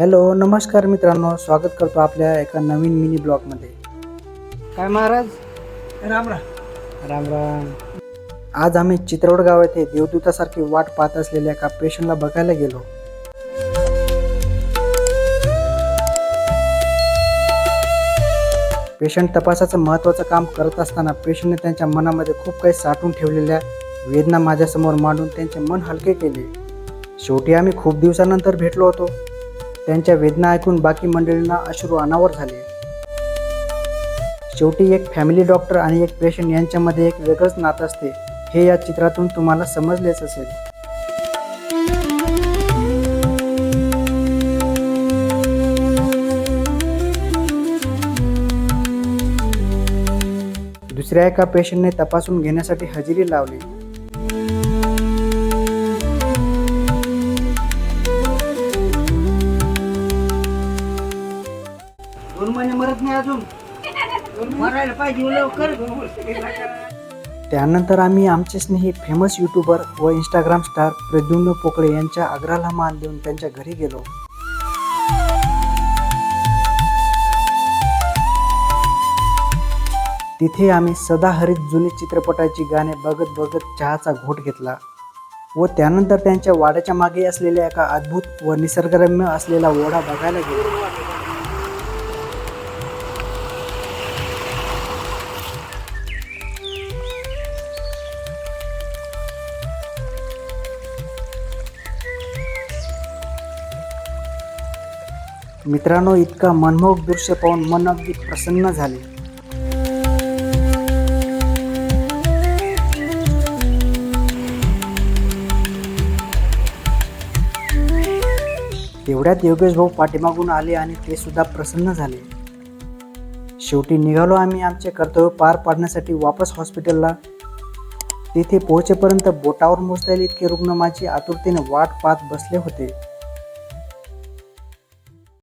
Hello नमस्कार मित्रांनो, स्वागत करतो आपल्या एका नवीन मिनी ब्लॉगमध्ये. काय महाराज, राम राम. राम राम. आज आम्ही चित्रवड गाव येथे देवदूतासारखी वाट पाहत असलेल्या एका पेशंटला बघायला गेलो. पेशंट तपासाचं महत्त्वाचं काम करत असताना पेशंटने त्यांच्या मनामध्ये खूप काही साठवून ठेवलेल्या वेदना माझ्यासमोर मांडून त्यांचे मन हलके केले. शेवटी आम्ही खूप दिवसानंतर भेटलो होतो. त्यांच्या वेदना ऐकून बाकी मंडळींना अश्रू अनावर झाले. शेवटी एक फॅमिली डॉक्टर आणि एक पेशंट यांच्यामध्ये एक वेगळंच नातं असते, हे या चित्रातून तुम्हाला समजलेच असेल. दुसऱ्या एका पेशंटने तपासून घेण्यासाठी हजेरी लावली. दोन महिने मरत नाही अजून. मरायला पाहिजे लवकर. त्यानंतर आम्ही आमचे स्नेही फेमस यूट्यूबर व इंस्टाग्राम स्टार प्रद्युम्न पोकळे यांच्या आग्रहाला मान देऊन त्यांच्या घरी गेलो. तिथे आम्ही सदाहरित जुनी चित्रपटाची गाणे बघत बघत चहाचा घोट घेतला व त्यानंतर त्यांच्या वाड्याच्या मागे असलेल्या एका अद्भुत व निसर्गरम्य असलेला ओढा बघायला गेलो. मित्रांनो, इतका मनमोहक दृश्य पाहून मन अगदी प्रसन्न झाले. तेवढ्यात योगेश भाऊ पाठीमागून आले आणि ते सुद्धा प्रसन्न झाले. शेवटी निघालो आम्ही आमचे कर्तव्य पार पाडण्यासाठी वापस हॉस्पिटलला. तिथे पोहोचेपर्यंत बोटावर मोजता येईल इतके रुग्ण माझी आतुरतेने वाट पाहत बसले होते.